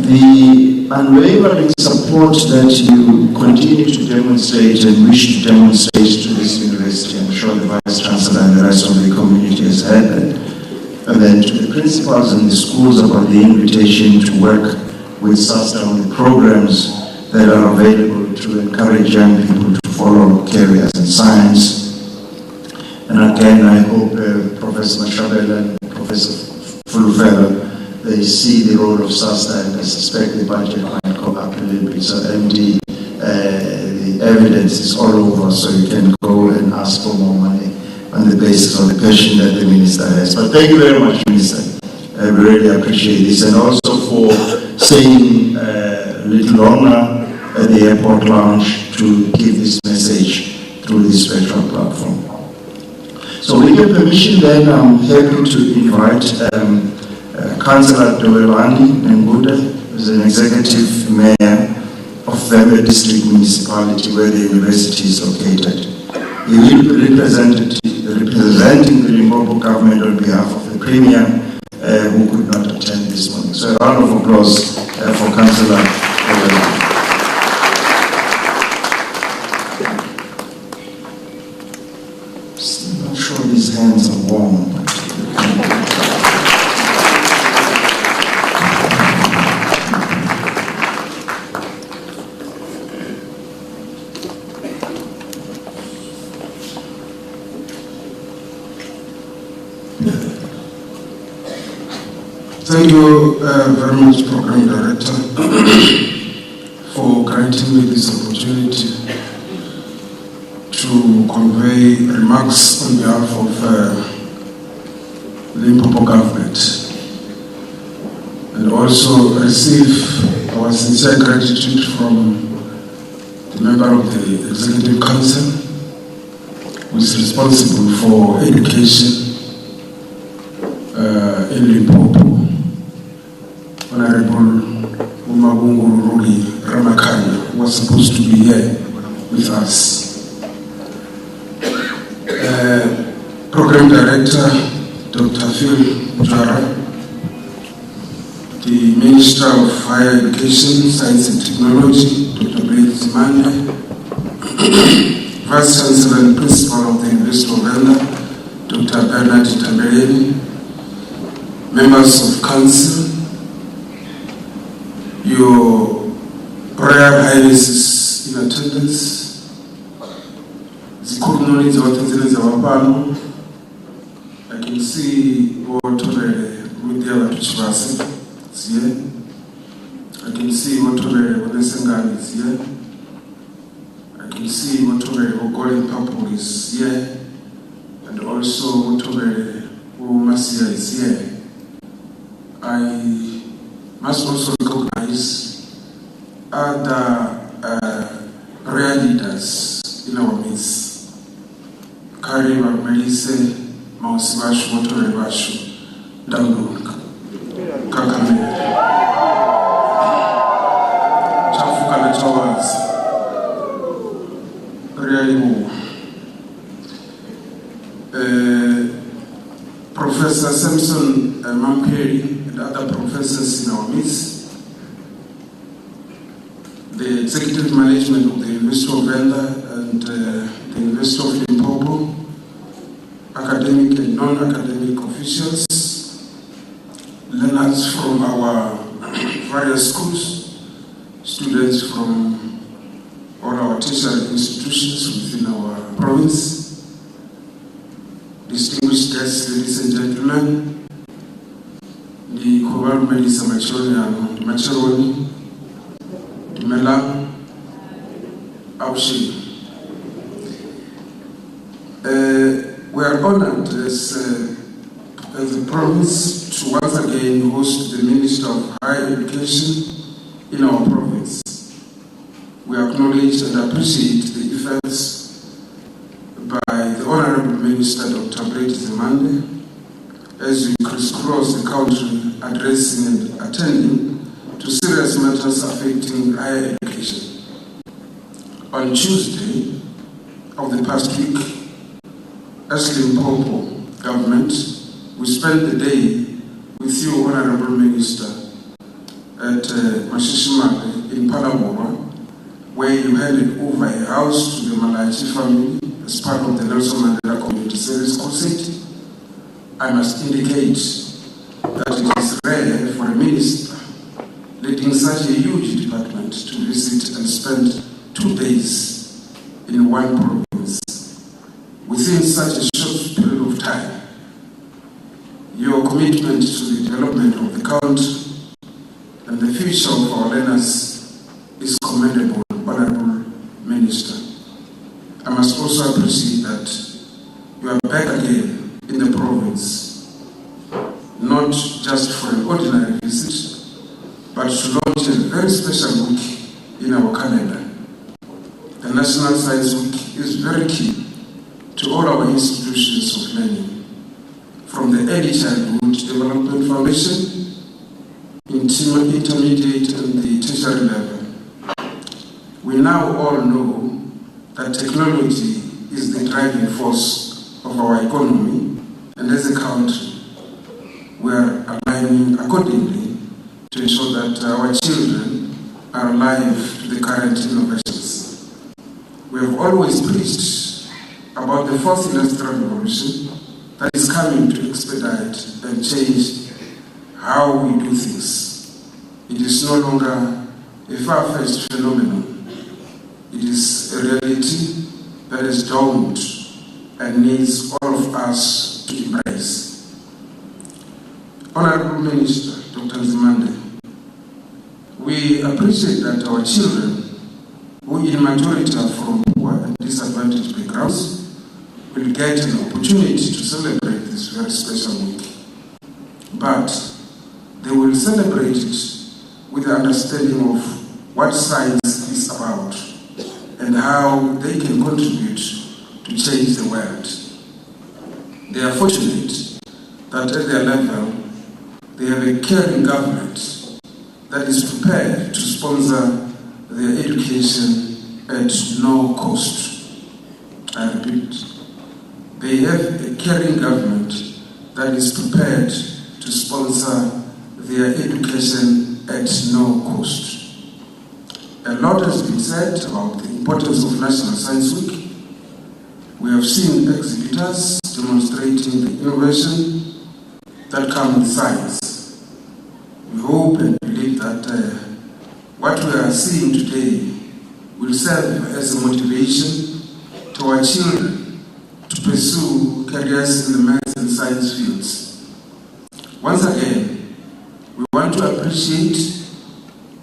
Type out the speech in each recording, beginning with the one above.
the unwavering support that you continue to demonstrate and wish to demonstrate to this university. I'm sure the Vice Chancellor and the rest of the community has heard that. And then to the principals and the schools about the invitation to work with SASTA on the programs that are available to encourage young people to follow careers in science. And again, I hope Professor Mashabela and Professor Fulufelo, they see the role of SASTA, and I suspect the budget might go up a little bit. So MD, the evidence is all over, so you can go and ask for more money on the basis of the passion that the Minister has. But thank you very much, Minister. I really appreciate this, and also for staying a little longer at the airport lounge to give this message through this virtual platform. So with your permission then, I'm happy to invite Councillor Thohoyandou, who's an executive mayor of Venda District Municipality where the university is located. He will be representing the Limpopo government on behalf of the Premier who could not attend this morning. So a round of applause for Councillor Thohoyandou. Still not sure these hands are warm. Thank you very much, Program Director, for granting me this opportunity to convey remarks on behalf of the Limpopo government, and also receive our sincere gratitude from the member of the Executive Council, who is responsible for education in Limpopo. Honorable Umabungu Ruri Ramakanya was supposed to be here with us. Program Director, Dr. Phil Mujara, the Minister of Higher Education, Science and Technology, Dr. Blade Nzimande, Vice Chancellor and Principal of the University of Venda, Dr. Bernard Tambeleni, members of Council, your Royal Highnesses in attendance, Zikurunoni Zawatenzele Zawapano. I can see Wotore Rudia Tuchivasi is here. I can see Wotore Wonesengani is here. I can see Wotore Ogolin Papu is here. And also Wotore Umasia is here. I must also recognize other rare leaders in our midst. Kariba Melise, Mausibashu, Motorebashu, Dangu, Kakame, Chafuka Towers, Riaimu, Professor Samson Mamperi, and other professors in our midst, the executive management of the University of Venda and the University of Limpopo, academic and non-academic officials, learners from our various schools, students from all our tertiary institutions within our province, distinguished guests, ladies and gentlemen, the Koval Melissa Macharoni, Dimela, Aushi. We are honored as the province to once again host the Minister of Higher Education in our province. We acknowledge and appreciate the efforts by the Honorable Minister Dr. Blade Nzimande as we crisscross the country addressing and attending to serious matters affecting higher education. On Tuesday of the past week, as Limpopo government, we spent the day with you, Honorable Minister, at Mashishimale in Palabora, where you handed over a house to the Malachi family as part of the Nelson Mandela Community Service Crusade. I must indicate that it is rare for a minister leading such a huge department to visit and spend 2 days in one province within such a short period of time. Your commitment to the development of the country and the future of our learners is commendable, Honorable Minister. I must also appreciate that you are back again in the province, not just for an ordinary visit, but to launch a very special week in our calendar. The National Science Week is very key to all our institutions of learning, from the Early Childhood Development Foundation, intermediate and the tertiary level. We now all know that technology is the driving force of our economy, and as a country, we are aligning accordingly to ensure that our children are alive to the current innovations. We have always preached about the fourth industrial revolution that is coming to expedite and change how we do things. It is no longer a far-fetched phenomenon. It is a reality that has dawned and needs all of us to embrace. Honorable Minister, Dr. Nzimande, we appreciate that our children, who in majority are from poor and disadvantaged backgrounds, will get an opportunity to celebrate this very special week. But they will celebrate it with the understanding of what science is about and how they can contribute to change the world. They are fortunate that at their level, they have a caring government that is prepared to sponsor their education at no cost. I repeat, they have a caring government that is prepared to sponsor their education at no cost. A lot has been said about the importance of National Science Week. We have seen exhibitors demonstrating the innovation that comes with science. We hope and believe that what we are seeing today will serve as a motivation to our children to pursue careers in the maths and science fields. Once again, we want to appreciate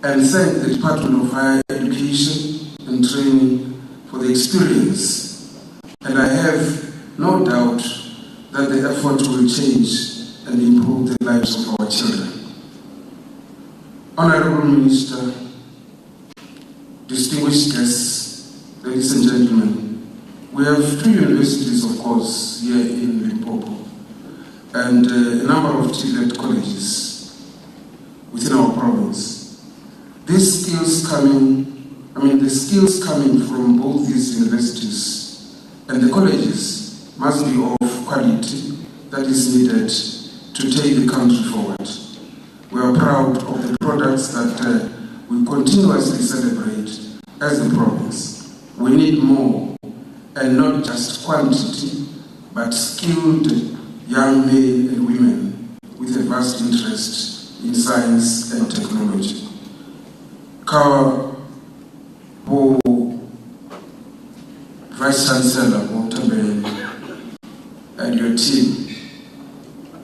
and thank the Department of Higher Education and Training for the experience. And I have no doubt that the effort will change and improve the lives of our children. Honorable Minister, distinguished guests, ladies and gentlemen, we have 2 universities, of course, here in Limpopo, and a number of TVET colleges within our province. The skills coming from both these universities and the colleges must be of quality that is needed to take the country forward. We are proud of the products that we continuously celebrate as a province. We need more, and not just quantity, but skilled young men and women with a vast interest in science and technology. Kawa Vice Chancellor and your team,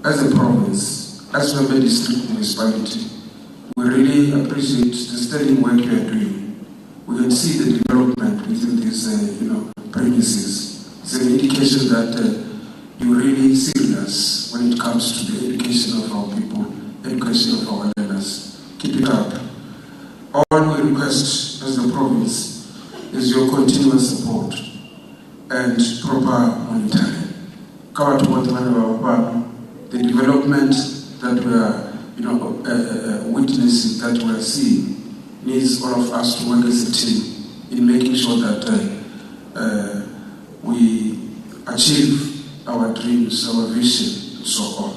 as a province, as Venda district municipality, we really appreciate the sterling work you are doing. We can see the development within these premises. It's an indication that you're really serious when it comes to the education of our people, education of our learners. Keep it up. All we request as the province is your continuous support and proper monitoring. The development that we are witnessing, that we are seeing, needs all of us to work as a team in making sure that we achieve our dreams, our vision, and so on.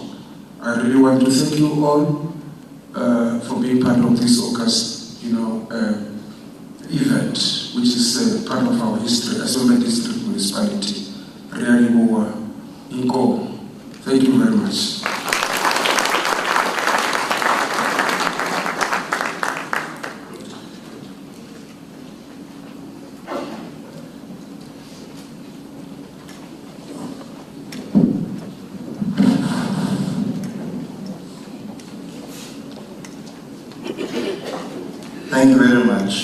I really want to thank you all for being part of this August, event, which is part of our history as well as district municipality. Really, thank you very much. Thank you very much,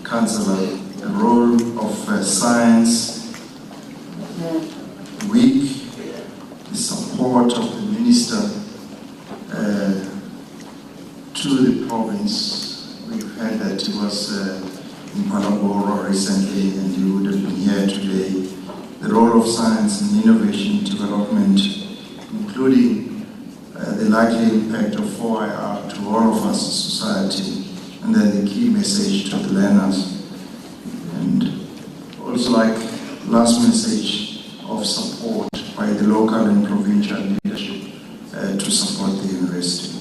Councillor. The role of Science Week, the support of the Minister to the province. We've heard that he was in Palabora recently and he would have been here today. The role of science and innovation development, including the likely impact of 4IR to all of us as society, and then the key message to the learners. And also like last message of support by the local and provincial leadership to support the university.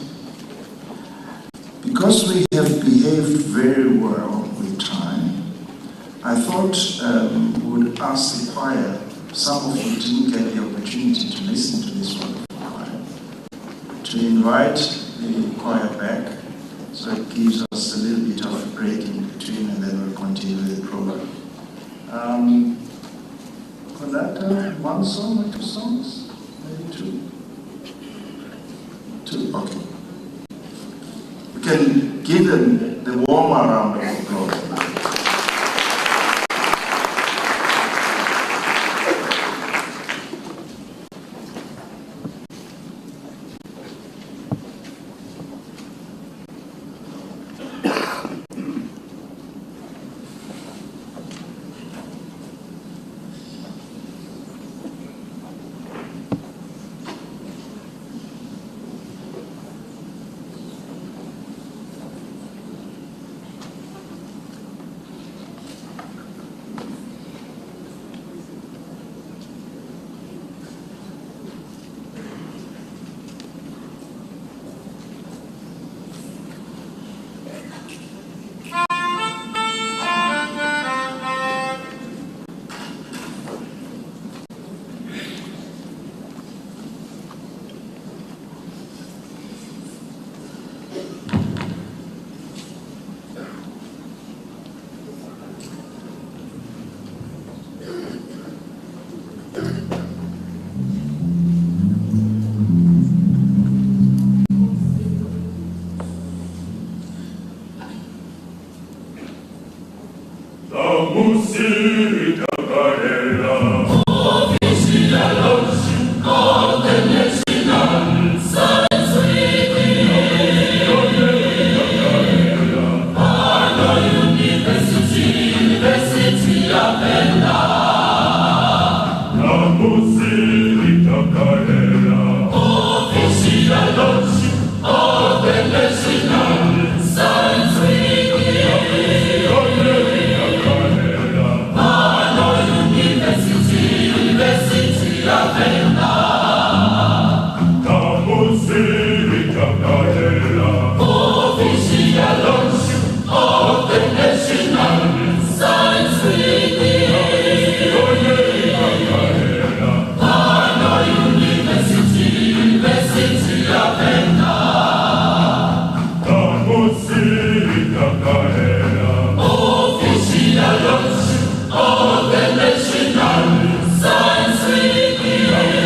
Because we have behaved very well with time, I thought we would ask the choir, some of you didn't get the opportunity to listen to this wonderful choir, to invite the choir back, so it gives us a little bit of a break in between and then we'll continue the program. Conductor, one song or two songs? Maybe two? Two, okay. We can give them the warmer round of applause. Of the national science week.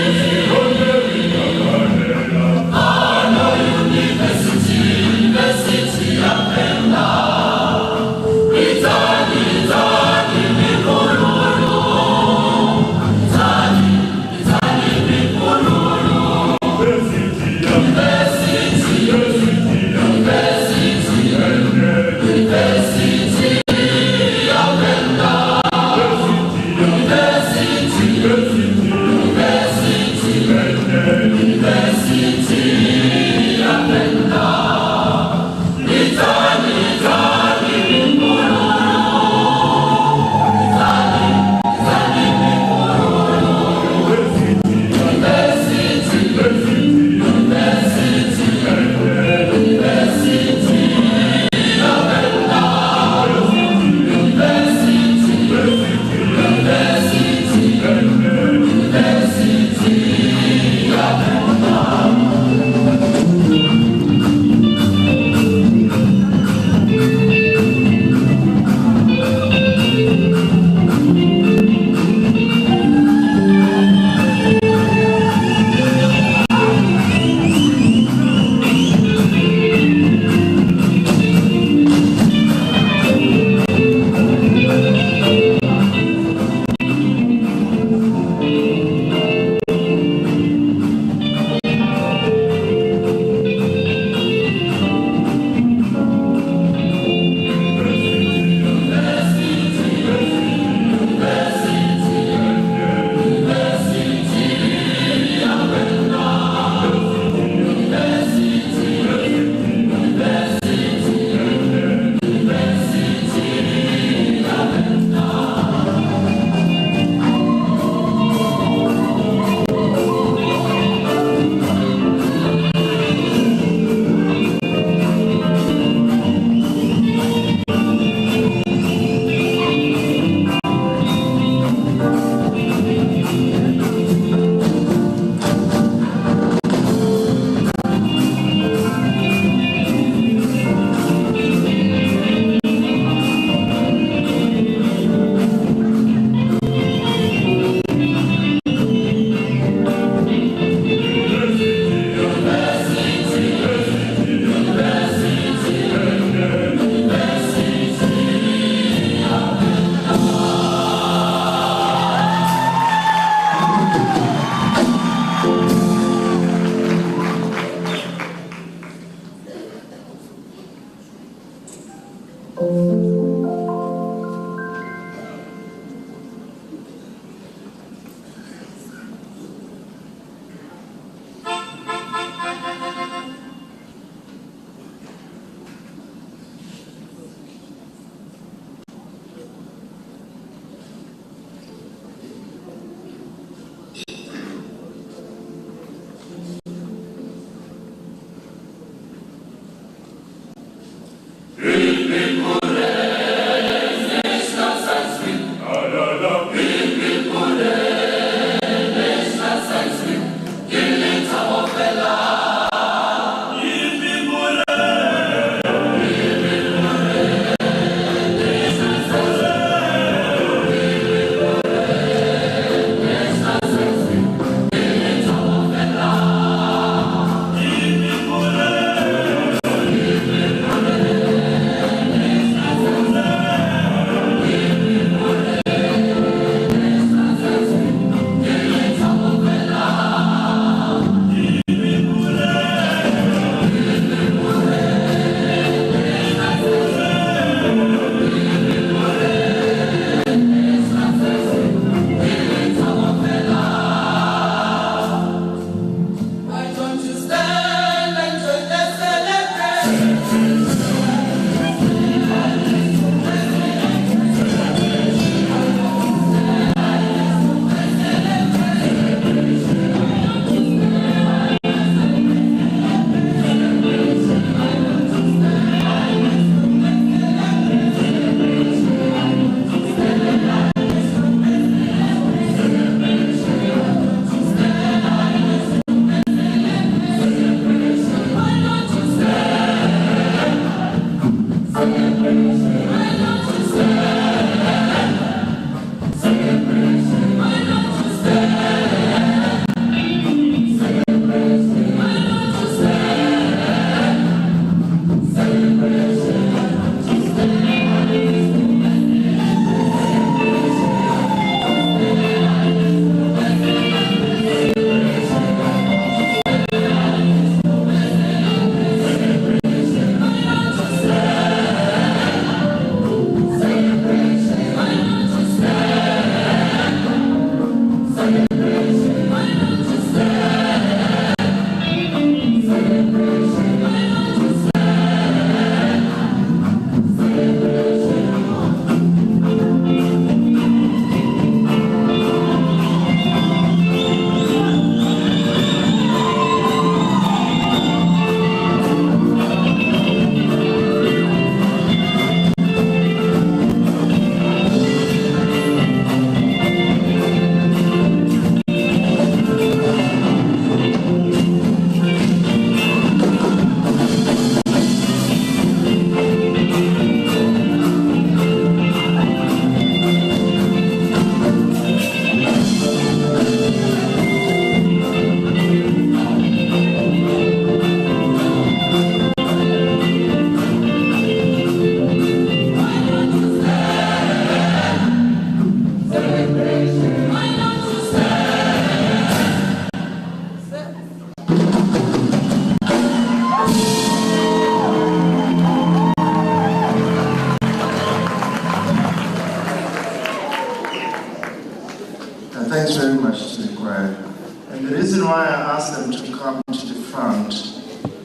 And the reason why I asked them to come to the front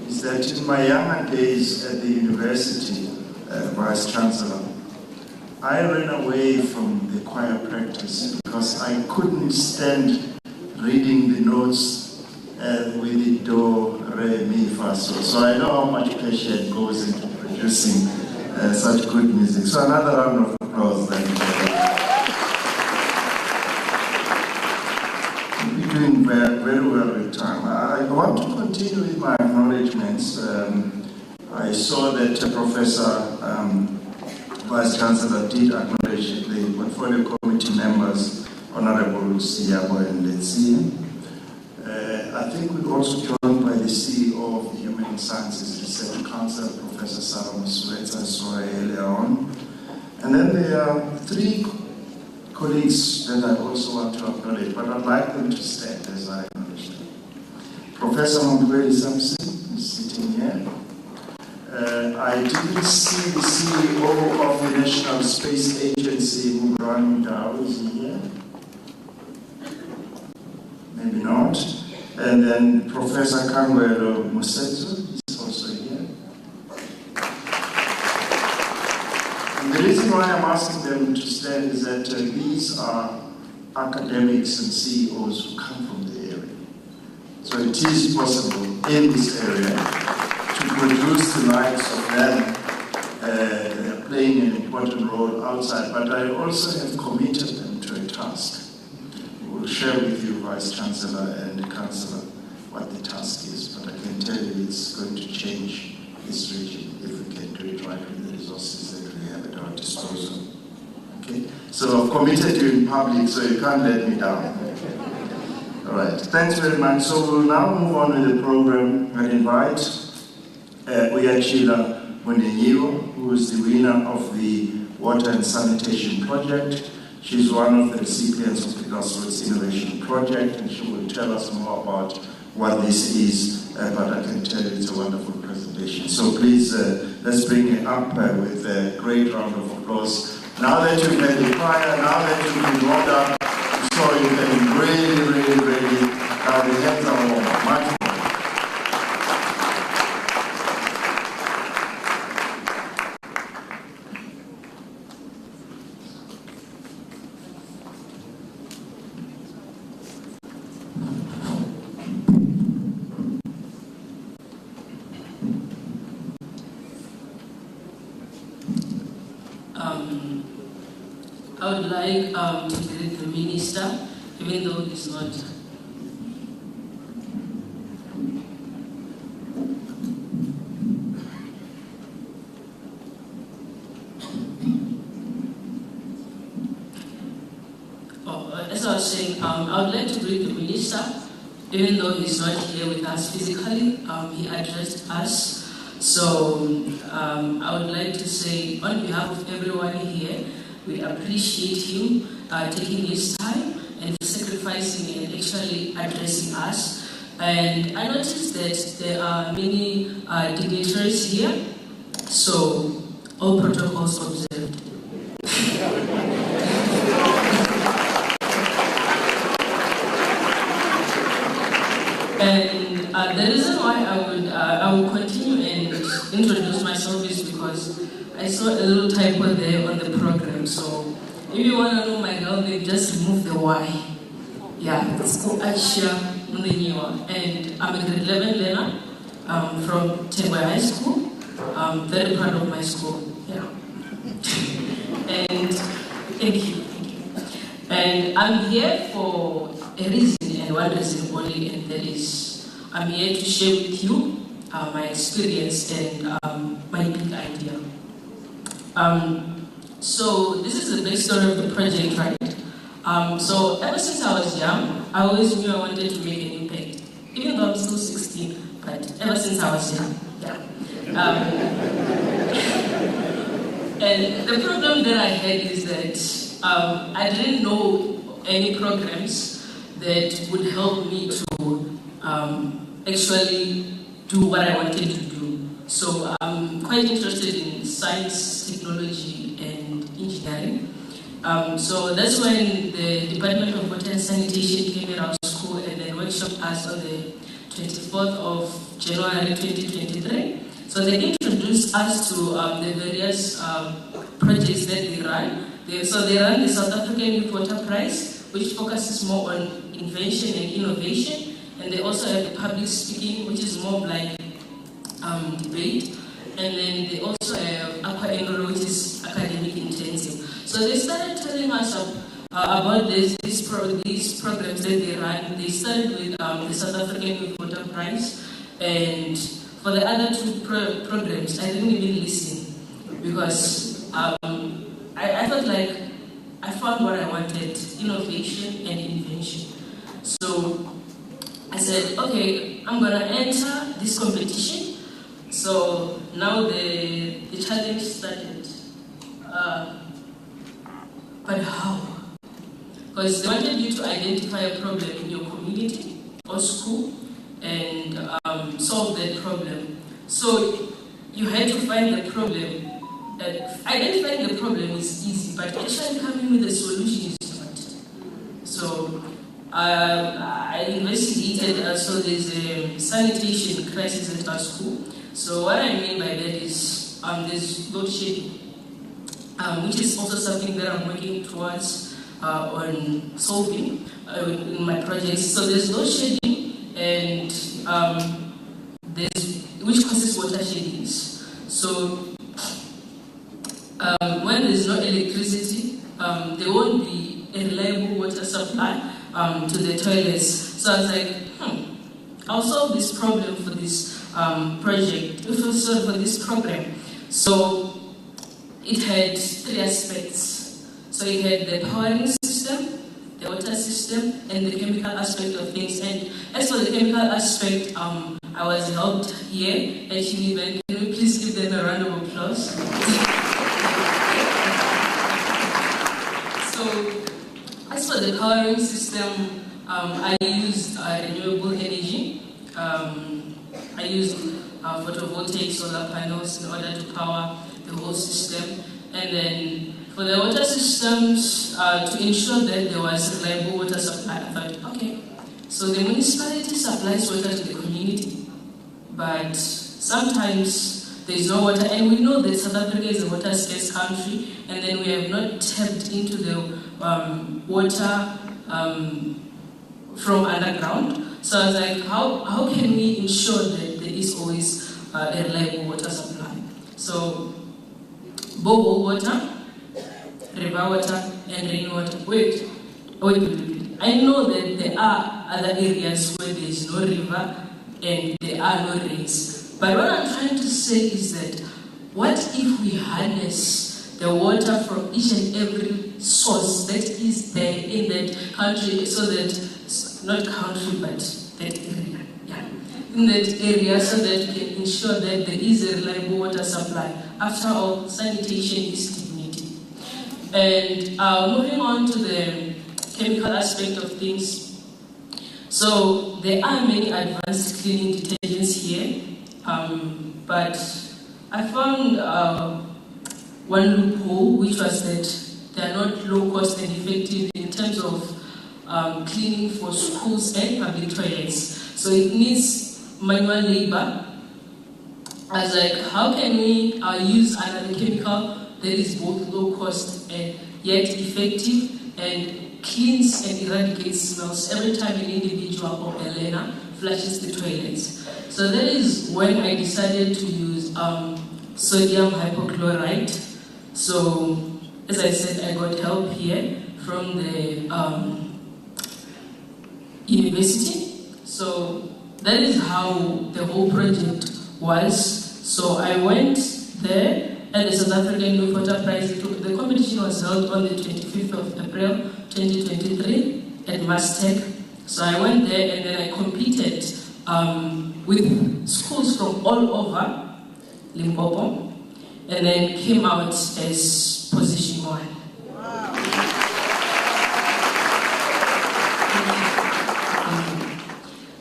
is that in my younger days at the university, Vice Chancellor, I ran away from the choir practice because I couldn't stand reading the notes with the do, re, mi, fa, so. So I know how much passion goes into producing such good music. So another round of applause. You're doing very well with time. I want to continue with my acknowledgements. I saw that Professor Vice Chancellor did acknowledge the portfolio committee members, Honorable Siyabo and Letsi. I think we're also joined by the CEO of the Human Sciences Research Council, Professor Sarah Musweta, I saw her earlier on. And then there are three colleagues that I also want to acknowledge, but I'd like them to stand as I acknowledge them. Professor Blade Nzimande is sitting here. I didn't see the CEO of the National Space Agency, Thohoyandou, is he here? Maybe not. And then Professor Kangwelo Musetsu is also here. And the reason why I'm asking them to stand is that these are academics and CEOs who come from the area. So it is possible in this area to produce the likes of them playing an important role outside, but I also have committed them to a task. We'll share with you, Vice Chancellor and Councillor, what the task is, but I can tell you it's going to change this region if we can do it right with the resources that we have at our disposal. Okay? So I've committed you in public, so you can't let me down. All right, thanks very much. So we'll now move on with the program and invite Uyachila Munenyiwa, who is the winner of the Water and Sanitation Project. She's one of the recipients of the Grassroots Innovation Project, and she will tell us more about what this is, but I can tell you it's a wonderful presentation. So please, let's bring her up with a great round of applause. Now that you've had the choir, now that you've been warmed up, so you can really, the hands are warm, much more. I would like to greet the minister, even though he's not. As I was saying, I would like to greet the minister, even though he's not here with us physically. He addressed us. So I would like to say, on behalf of everyone here, we appreciate him taking his time and sacrificing and actually addressing us. And I noticed that there are many dignitaries here, so all protocols observed. And the reason why I will continue and introduce myself is because I saw a little typo there on the program. So if you want to know my girl name, just remove the Y. Yeah, it's called Aisha Munenyiwa. And I'm a grade 11 learner from Tengwe High School. I'm very proud of my school. Yeah. And thank you. And I'm here for a reason and one reason only, and that is I'm here to share with you my experience and my big idea. So this is the backstory of the project, right? So ever since I was young, I always knew I wanted to make an impact, even though I'm still 16, but ever since I was young, yeah. And the problem that I had is that I didn't know any programs that would help me to actually do what I wanted to do. So I'm quite interested in science, technology, and engineering. So that's when the Department of Water and Sanitation came at our school workshopped us on the 24th of January 2023. So they introduced us to the various projects that they run. So they run the South African Youth Water Prize, which focuses more on invention and innovation. And they also have the public speaking, which is more like debate. And then they also have Aqua Engro, which is academic intensive. So they started telling us about these programs that they run. They started with the South African Youth Water Prize. And for the other two programs, I didn't even listen because I felt like I found what I wanted, innovation and invention. So I said, okay, I'm going to enter this competition. So now the challenge started. But how? Because they wanted you to identify a problem in your community or school and solve that problem. So you had to find the problem. Identifying the problem is easy, but actually coming with a solution is not. So I investigated, so there's a sanitation crisis at our school. So what I mean by that is there's load shedding, which is also something that I'm working towards on solving in my projects. So there's load shedding, and which causes water sheddings. So when there's no electricity, there won't be a reliable water supply to the toilets. So I was like, I'll solve this problem for this project, for this program. So it had three aspects. So it had the powering system, the water system, and the chemical aspect of things. And as for the chemical aspect, I was helped here at UNIVEN. Can we please give them a round of applause? So as for the powering system, I used renewable energy. I used photovoltaic solar panels in order to power the whole system. And then for the water systems, to ensure that there was reliable water supply, I thought, okay, so the municipality supplies water to the community, but sometimes there is no water, and we know that South Africa is a water scarce country, and then we have not tapped into the water from underground. So I was like, how can we ensure that there is always a reliable water supply? So borehole water, river water, and rainwater. Wait. I know that there are other areas where there is no river and there are no rains. But what I'm trying to say is that what if we harness the water from each and every source that is there in that country, so that, not country, but that area, in that area, so that we can ensure that there is a reliable water supply. After all, sanitation is dignity. And moving on to the chemical aspect of things. So there are many advanced cleaning detergents here, but I found one loophole, which was that they are not low cost and effective in terms of cleaning for schools and public toilets. So it needs manual labor. I was like, how can we use another chemical that is both low cost and yet effective and cleans and eradicates smells every time an individual or a learner flushes the toilets? So that is when I decided to use sodium hypochlorite. So as I said, I got help here from the university. So that is how the whole project was. So I went there at the South African Youth Water Prize. The competition was held on the 25th of April 2023 at Mastec. So I went there and then I competed with schools from all over Limpopo, and then came out as position 1. Wow.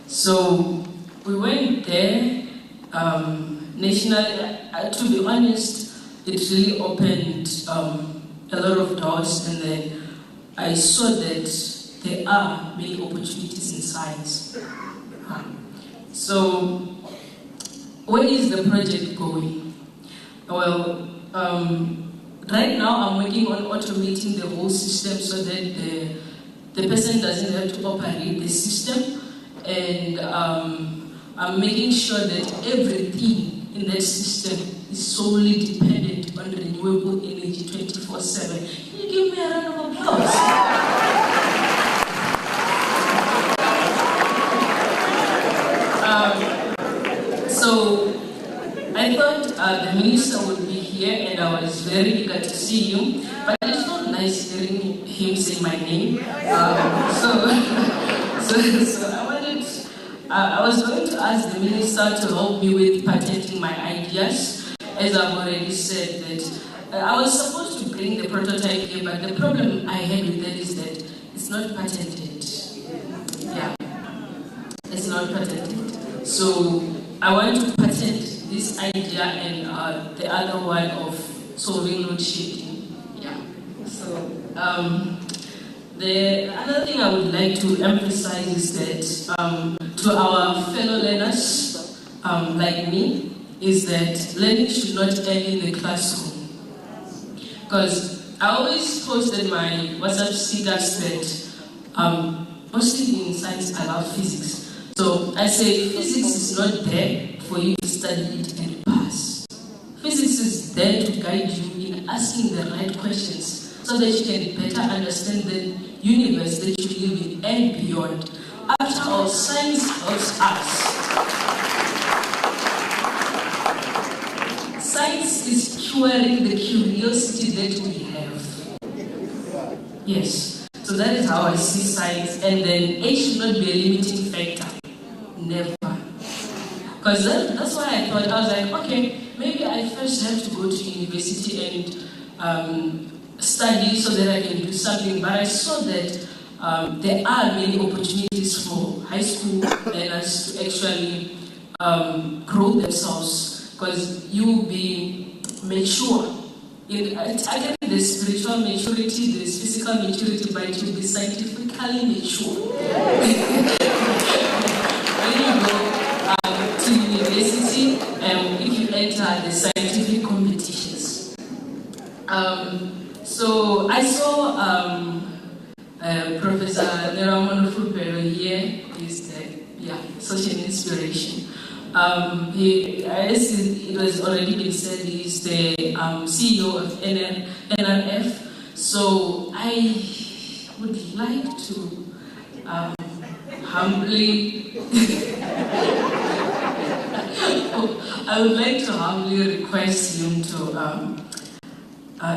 So we went there nationally. To be honest, it really opened a lot of doors, and then I saw that there are many opportunities in science. So, where is the project going? Well, right now I'm working on automating the whole system so that the person doesn't have to operate the system, and I'm making sure that everything in that system is solely dependent on renewable energy 24/7. Can you give me a round of applause? So I thought the minister would be here, and I was very eager to see him, but it's not nice hearing him say my name. I was going to ask the minister to help me with patenting my ideas. As I've already said, that I was supposed to bring the prototype here, but the problem I had with that is that it's not patented. Yeah, it's not patented. So I want to patent this idea and the other one of solving load shedding. Yeah. So the other thing I would like to emphasize is that to our fellow learners like me, is that learning should not end in the classroom. Because I always posted my WhatsApp status that mostly in science I love physics. So I say physics is not there for you to study it and pass. Physics is there to guide you in asking the right questions so that you can better understand the universe that you live in and beyond. After all, science helps us. Science is curing the curiosity that we have. Yes. So that is how I see science, and then age should not be a limiting factor. Never. Because that's why I thought, I was like, okay, maybe I first have to go to university and study so that I can do something. But I saw that there are many opportunities for high school learners to actually grow themselves, because you will be mature. I get the spiritual maturity, the physical maturity, but you'll be scientifically mature. When you go to university, if you enter the scientific competitions. So I saw Professor Neramono Fulpero here. Is such an inspiration. As it was already been said, he's the CEO of NRF. So I would like to humbly request him to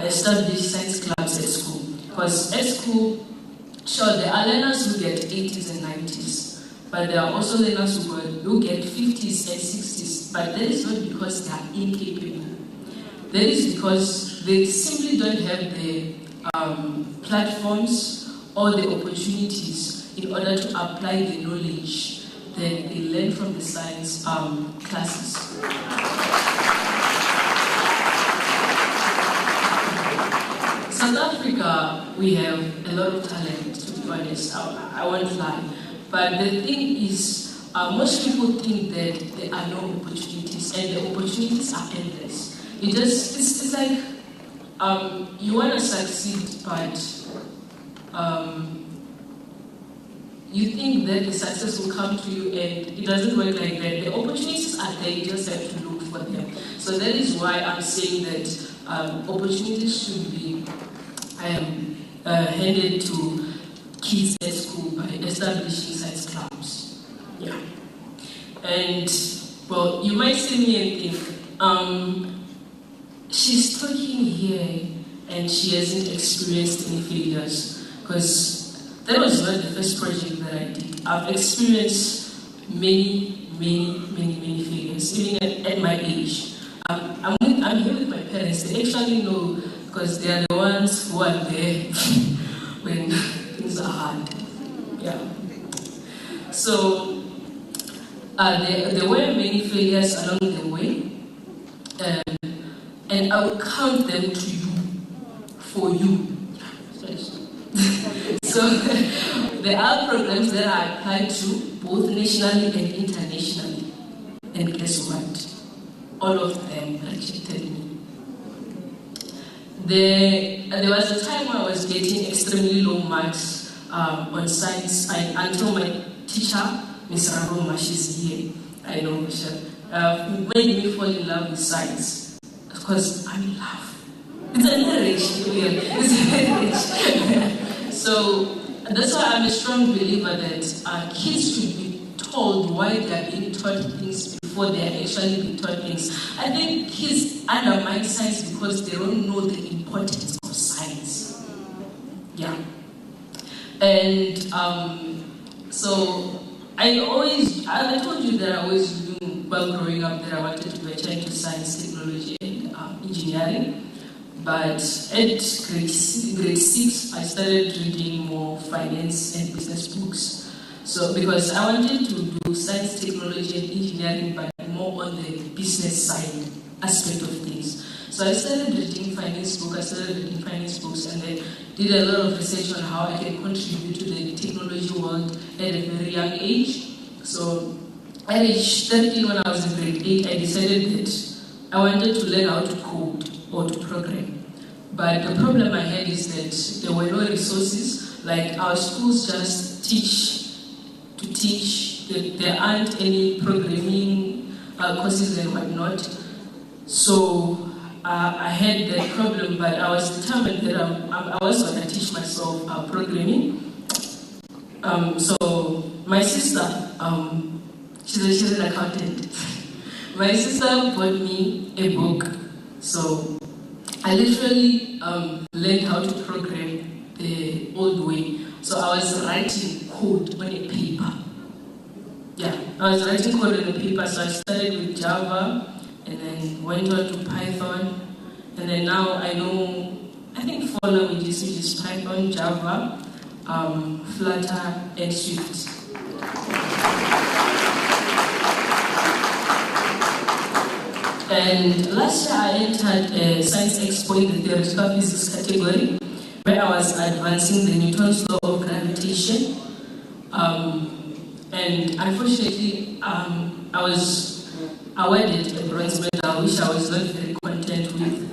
establish science clubs at school. Because at school, sure, there are learners who get 80s and 90s. But there are also learners who get 50s and 60s. But that is not because they are incapable. That is because they simply don't have the platforms or the opportunities in order to apply the knowledge that they learn from the science classes. South Africa, we have a lot of talent, to be honest. I won't lie. But the thing is, most people think that there are no opportunities, and the opportunities are endless. It's like you want to succeed, but you think that the success will come to you, and it doesn't work like that. The opportunities are there, you just have to look for them. So that is why I'm saying that opportunities should be handed to kids at school by establishing science clubs. Yeah. And, well, you might see me and think, she's talking here and she hasn't experienced any failures, because that was not the first project that I did. I've experienced many failures, even at my age. I'm here with my parents. They actually know, because they are the ones who are there when things are hard. Yeah. So there were many failures along the way, and I will count them to you, for you. So there are programs that I applied to, both nationally and internationally. And guess what? All of them rejected me. There was a time when I was getting extremely low marks on science until my teacher, Ms. Raroma, she's here, I know Michelle, made me fall in love with science. Because I'm in love. It's a marriage. It's a marriage. So that's why I'm a strong believer that kids should be told why they are being taught things before they are actually being taught things. I think kids undermine science because they don't know the importance of science. Yeah. And so I told you that I always knew while growing up that I wanted to venture into science, technology, and engineering. But at grade 6, I started reading more finance and business books. So, because I wanted to do science, technology, and engineering, but more on the business side aspect of things. So I started reading finance books, and then did a lot of research on how I can contribute to the technology world at a very young age. So at age 13, when I was in grade 8, I decided that I wanted to learn how to code or to program. But the problem I had is that there were no resources. Like our schools just teach. There aren't any programming courses and whatnot. So I had that problem, but I was determined that I was going to teach myself programming. So my sister, she's an accountant. My sister bought me a book. So I literally learned how to program the old way. So I was writing code on a paper. Yeah, I was writing code on a paper. So I started with Java and then went on to Python. And then now I know, I think 4 languages, which is Python, Java, Flutter, and Swift. And last year I entered a science expo in the theoretical physics category, where I was advancing the Newton's law of gravitation. And unfortunately, I was awarded a bronze medal, which I was not very content with.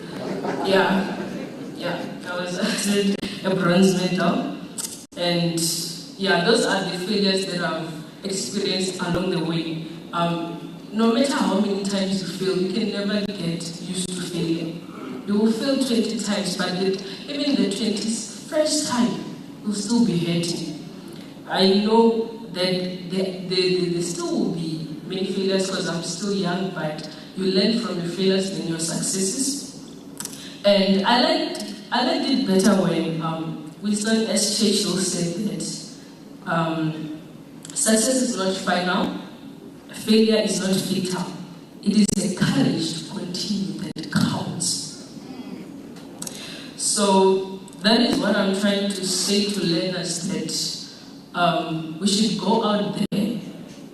Yeah, I was awarded a bronze medal. And yeah, those are the failures that I've experienced along the way. No matter how many times you fail, you can never get used to failure. You will fail 20 times, but even the 21st time, you'll still be hurting. I know that there still will be many failures because I'm still young, but you learn from your failures and your successes. And I liked it better when Winston S. Churchill said that success is not final, failure is not fatal. It is the courage to continue that counts. So that is what I'm trying to say to learners, that we should go out there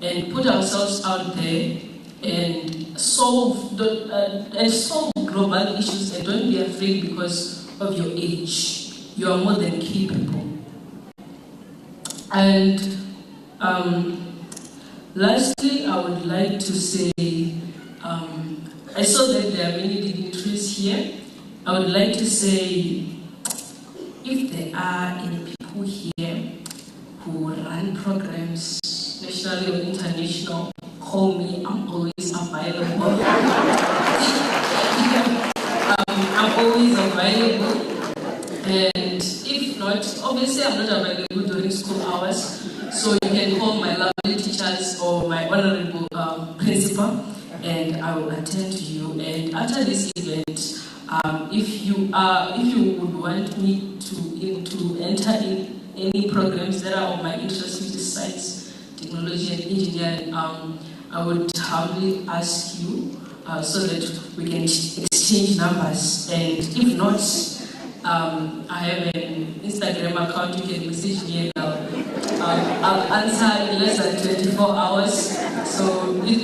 and put ourselves out there and solve global issues, and don't be afraid because of your age. You are more than capable. And lastly, I would like to say, I saw that there are many dignitaries here. I would like to say, if there are any people here who run programs, nationally or international, call me, I'm always available. I'm always available. And if not, obviously I'm not available during school hours, so you can call my lovely teachers or my honorable principal, and I will attend to you. And after this event, if you would want me to enter in any programs that are of my interest, which is science, technology, and engineering, I would humbly ask you so that we can exchange numbers. And if not, I have an Instagram account. You can message me and I'll answer in less than 24 hours. So,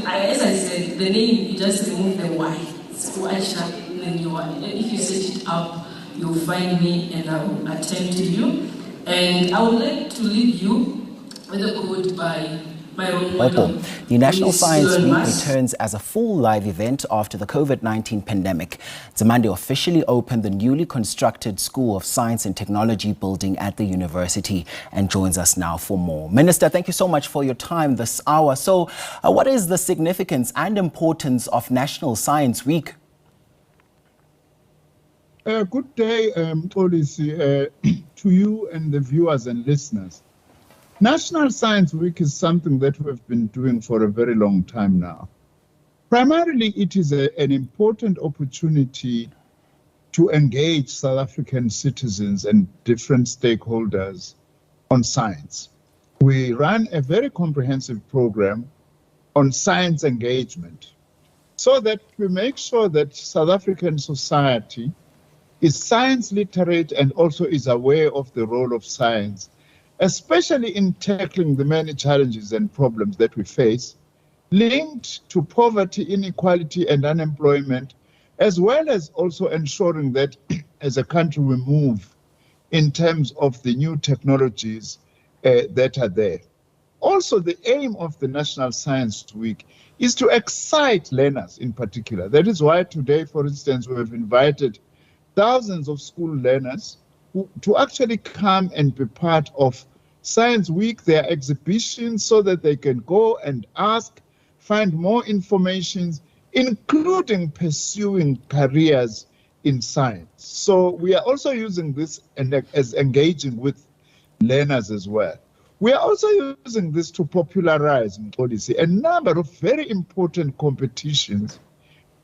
as I said, the name, you just remove the Y. It's Waisha. If you search it up, you'll find me and I will attend to you. And I would like to leave you with a quote by my role model. The National Miss Science Elon Week Musk. returns as a full live event after the COVID-19 pandemic. Nzimande officially opened the newly constructed School of Science and Technology building at the university and joins us now for more. Minister, thank you so much for your time this hour. So, what is the significance and importance of National Science Week? Good day, Policy, to you and the viewers and listeners. National Science Week is something that we've been doing for a very long time now. Primarily, it is an important opportunity to engage South African citizens and different stakeholders on science. We run a very comprehensive program on science engagement so that we make sure that South African society is science literate and also is aware of the role of science, especially in tackling the many challenges and problems that we face, linked to poverty, inequality, and unemployment, as well as also ensuring that as a country we move in terms of the new technologies that are there. Also, the aim of the National Science Week is to excite learners in particular. That is why today, for instance, we have invited thousands of school learners to actually come and be part of Science Week, their exhibitions, so that they can go and ask, find more information, including pursuing careers in science. So we are also using this as engaging with learners as well. We are also using this to popularize in policy a number of very important competitions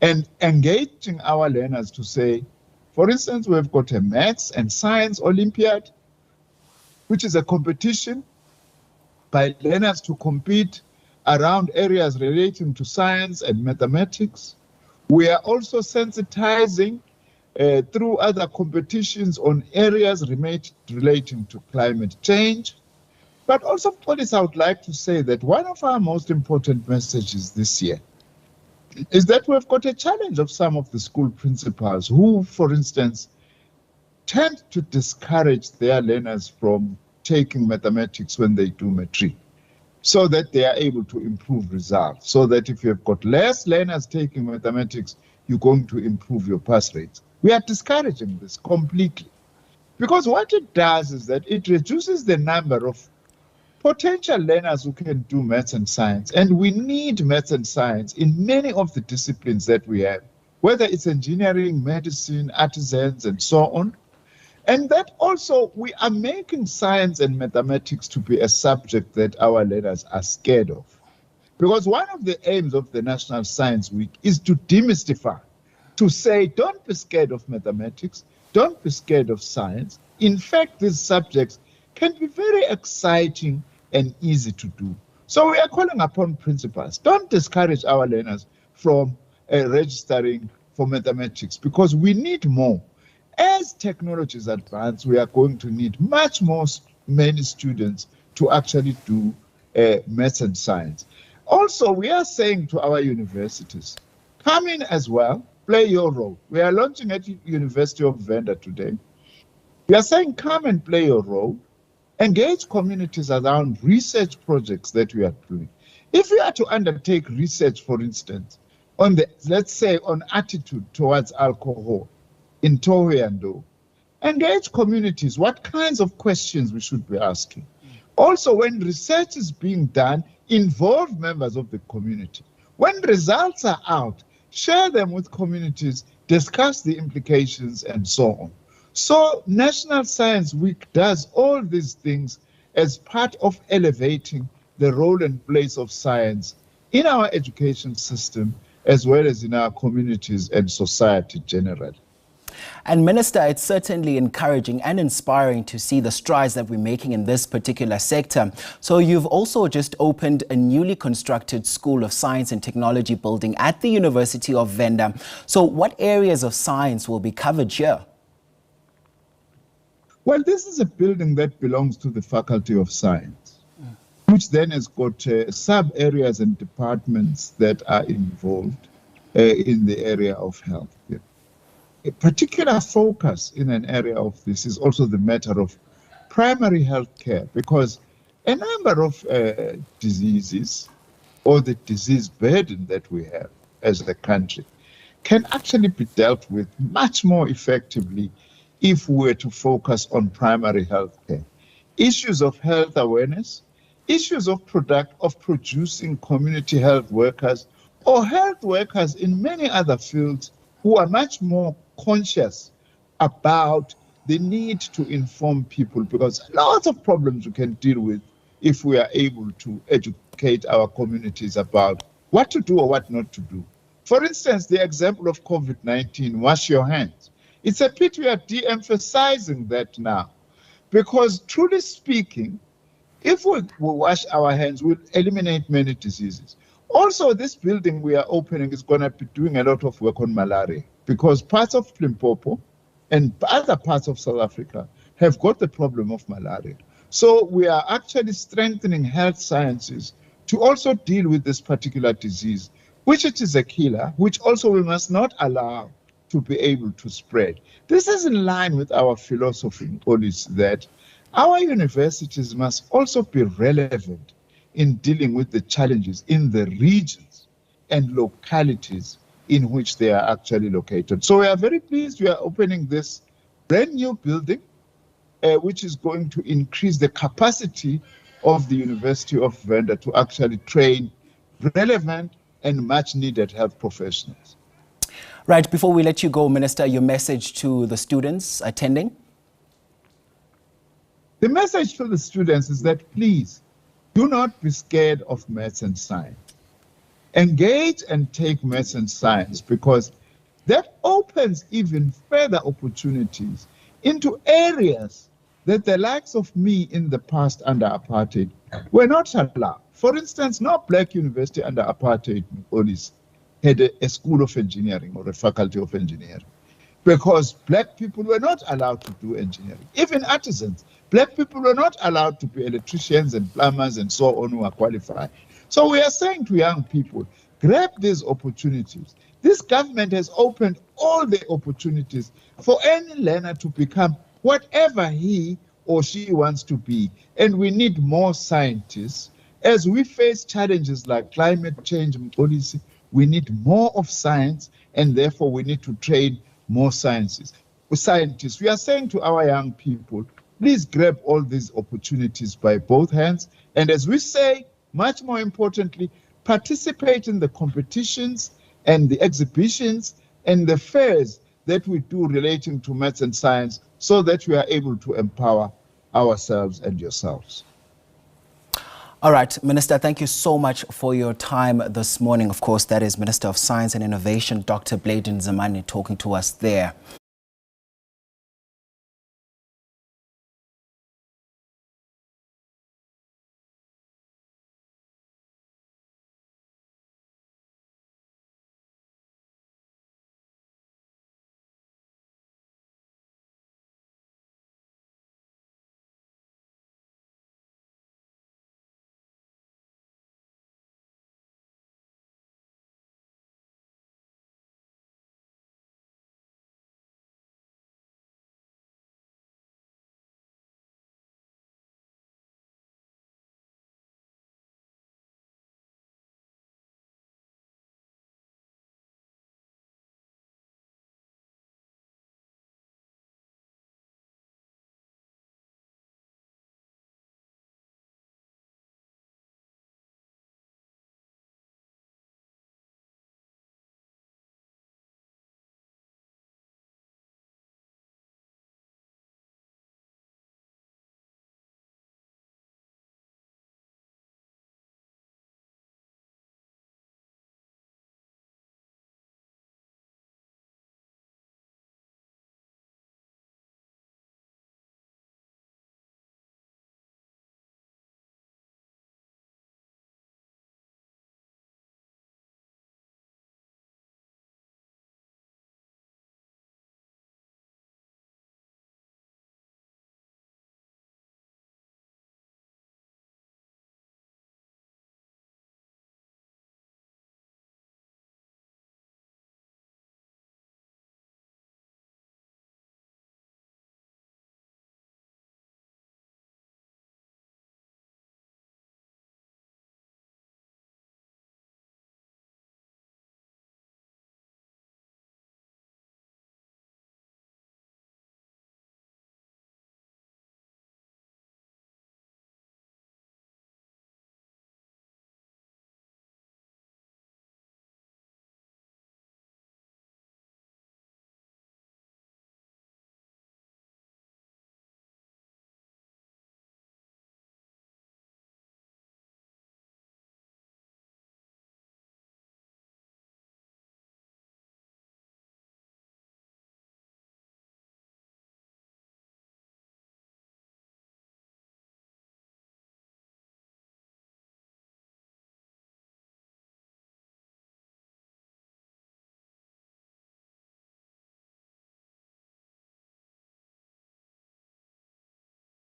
and engaging our learners to say, for instance, we've got a Maths and Science Olympiad, which is a competition by learners to compete around areas relating to science and mathematics. We are also sensitizing through other competitions on areas relating to climate change. But also, police, I would like to say that one of our most important messages this year is that we've got a challenge of some of the school principals who, for instance, tend to discourage their learners from taking mathematics when they do matric, so that they are able to improve results, so that if you've got less learners taking mathematics, you're going to improve your pass rates. We are discouraging this completely, because what it does is that it reduces the number of potential learners who can do maths and science. And we need maths and science in many of the disciplines that we have, whether it's engineering, medicine, artisans, and so on. And that also, we are making science and mathematics to be a subject that our learners are scared of. Because one of the aims of the National Science Week is to demystify, to say, don't be scared of mathematics, don't be scared of science. In fact, these subjects can be very exciting and easy to do. So we are calling upon principals, don't discourage our learners from registering for mathematics, because we need more. As technologies advance, we are going to need much more many students to actually do maths and science. Also, we are saying to our universities, come in as well, play your role. We are launching at University of Venda today. We are saying come and play your role. Engage communities around research projects that we are doing. If we are to undertake research, for instance, on let's say on attitude towards alcohol in Thohoyandou, engage communities, what kinds of questions we should be asking. Also, when research is being done, involve members of the community. When results are out, share them with communities, discuss the implications, and so on. So National Science Week does all these things as part of elevating the role and place of science in our education system, as well as in our communities and society generally. And Minister, it's certainly encouraging and inspiring to see the strides that we're making in this particular sector. So you've also just opened a newly constructed School of Science and Technology building at the University of Venda. So what areas of science will be covered here? Well, this is a building that belongs to the Faculty of Science, which then has got sub-areas and departments that are involved in the area of health. A particular focus in an area of this is also the matter of primary health care, because a number of diseases or the disease burden that we have as a country can actually be dealt with much more effectively if we were to focus on primary health care. Issues of health awareness, issues of producing community health workers or health workers in many other fields who are much more conscious about the need to inform people, because lots of problems we can deal with if we are able to educate our communities about what to do or what not to do. For instance, the example of COVID-19, wash your hands. It's a pity we are de-emphasizing that now, because truly speaking, if we wash our hands, we'll eliminate many diseases. Also, this building we are opening is going to be doing a lot of work on malaria, because parts of Limpopo and other parts of South Africa have got the problem of malaria. So we are actually strengthening health sciences to also deal with this particular disease, which it is a killer, which also we must not allow to be able to spread. This is in line with our philosophy policy that our universities must also be relevant in dealing with the challenges in the regions and localities in which they are actually located. So we are very pleased we are opening this brand new building, which is going to increase the capacity of the University of Venda to actually train relevant and much needed health professionals. Right, before we let you go, Minister, your message to the students attending? The message to the students is that please do not be scared of maths and science. Engage and take maths and science, because that opens even further opportunities into areas that the likes of me in the past under apartheid were not allowed. For instance, no black university under apartheid policy had a school of engineering or a faculty of engineering, because black people were not allowed to do engineering. Even artisans, black people were not allowed to be electricians and plumbers and so on who are qualified. So we are saying to young people, grab these opportunities. This government has opened all the opportunities for any learner to become whatever he or she wants to be. And we need more scientists. As we face challenges like climate change and policy, we need more of science, and therefore we need to train more scientists. We are saying to our young people, please grab all these opportunities by both hands. And as we say, much more importantly, participate in the competitions and the exhibitions and the fairs that we do relating to maths and science, so that we are able to empower ourselves and yourselves. All right, Minister, thank you so much for your time this morning. Of course, that is Minister of Science and Innovation, Dr. Blade Nzimande, talking to us there.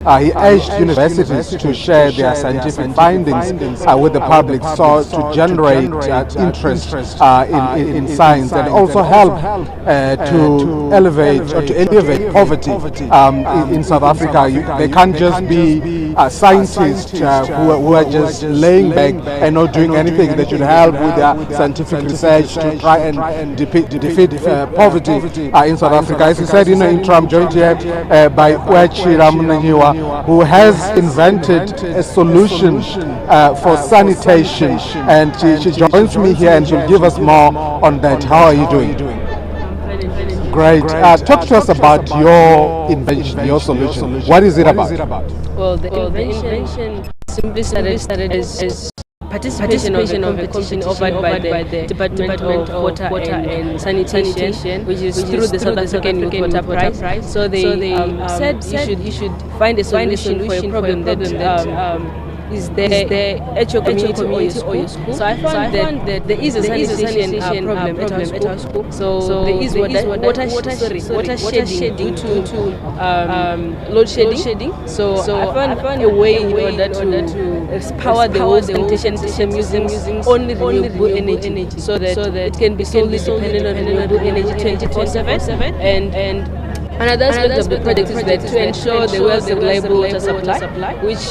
He urged universities to share their scientific findings with the public, so to generate interest in science, and also help to elevate or to alleviate poverty in South Africa. They can't just be scientists who are just laying back and not doing anything. They should help with their scientific research to try and defeat poverty in South Africa. As you said, I'm joined here by Wechira Munenyiwa, who has invented a solution for sanitation, and she joins me here and she'll give us more on that. How are you doing? Great. Talk to us about your invention, your solution. What is it about? Well, the invention simply started as participation of the competition offered by the Department of Water and Sanitation, which is through the South African Water Prize. So they said you should find a solution for a problem that is there at your community or your school. So I found that there is a sanitation problem at our school. So there is water shedding due to load shedding. So I found a way in order to power the whole sanitation system using only renewable energy, so that it can be solely dependent on renewable energy 24/7. And another aspect of the project is that to ensure the well-reliable water supply, which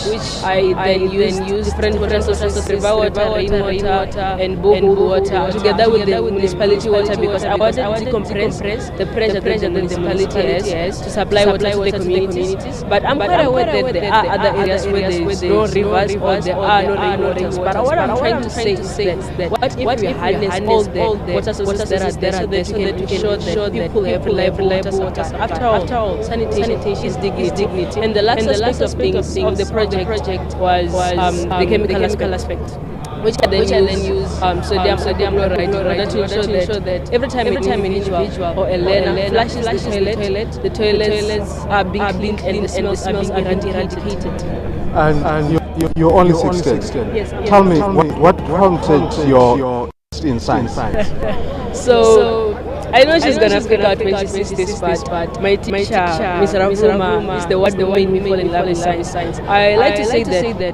I then use different water sources, river water, rainwater, and borehole water, together with the municipality water, because I wanted to decompress the pressure that the municipality has to supply water to the communities. But I'm quite aware that there are other areas where there is no rivers or there are no rainwaters. But what I'm trying to say is that what if we harness all the water sources that are there, so that we can ensure that people have reliable water. After all, sanitation is dignity. And the last aspect of the project was the chemical aspect, which I then use sodium chloride in order to ensure that every time an individual or a learner flushes the toilets are being cleaned and the smells are being eradicated. And you're only 16. Yes. Tell me, what prompted your interest in science? So I know she's gonna freak out when she sees this, but my teacher, Ms. Ravuma, is the one who made me fall in love with science. I like to say that.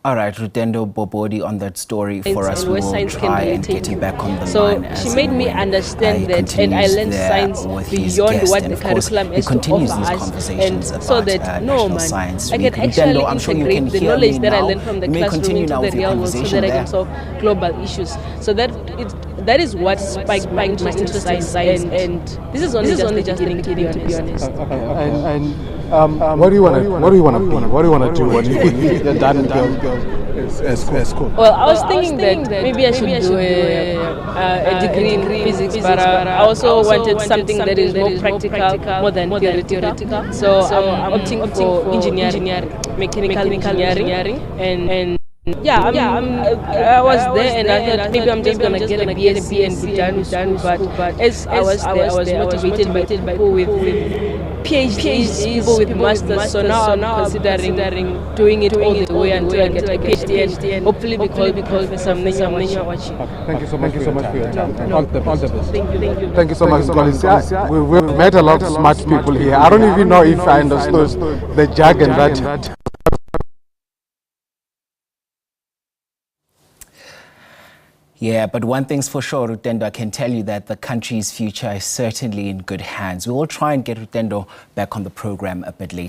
All right, Rutendo Bobodi on that story for us. We will try and get him back on the line. So she made me understand that, and I learned science beyond what the curriculum is to offer us, and so that I can actually integrate the knowledge that I learned from the classroom into the real world, so that I can solve global issues. So that is what spiked my interest in science, and this is only just the beginning, to be honest. What do you want to be? What do you want to do when you're done as school? Well, I was thinking that maybe I should do a degree in physics, but I also wanted something that is more practical, more than theoretical. So I'm opting for engineering, mechanical engineering, and I was there and I thought maybe I'm just going to get a BSc and be done with school, but as I was there, I was motivated by people with PhDs, people with masters, so now I'm considering doing it all the way until I get a PhD and hopefully be called Professor Mnenyiwa. Thank you so much for your time. All the best. Thank you so much, Goliath. We've met a lot of smart people here. I don't even know if I understood the jargon that... Yeah, but one thing's for sure, Rutendo, I can tell you that the country's future is certainly in good hands. We will try and get Rutendo back on the program a bit later.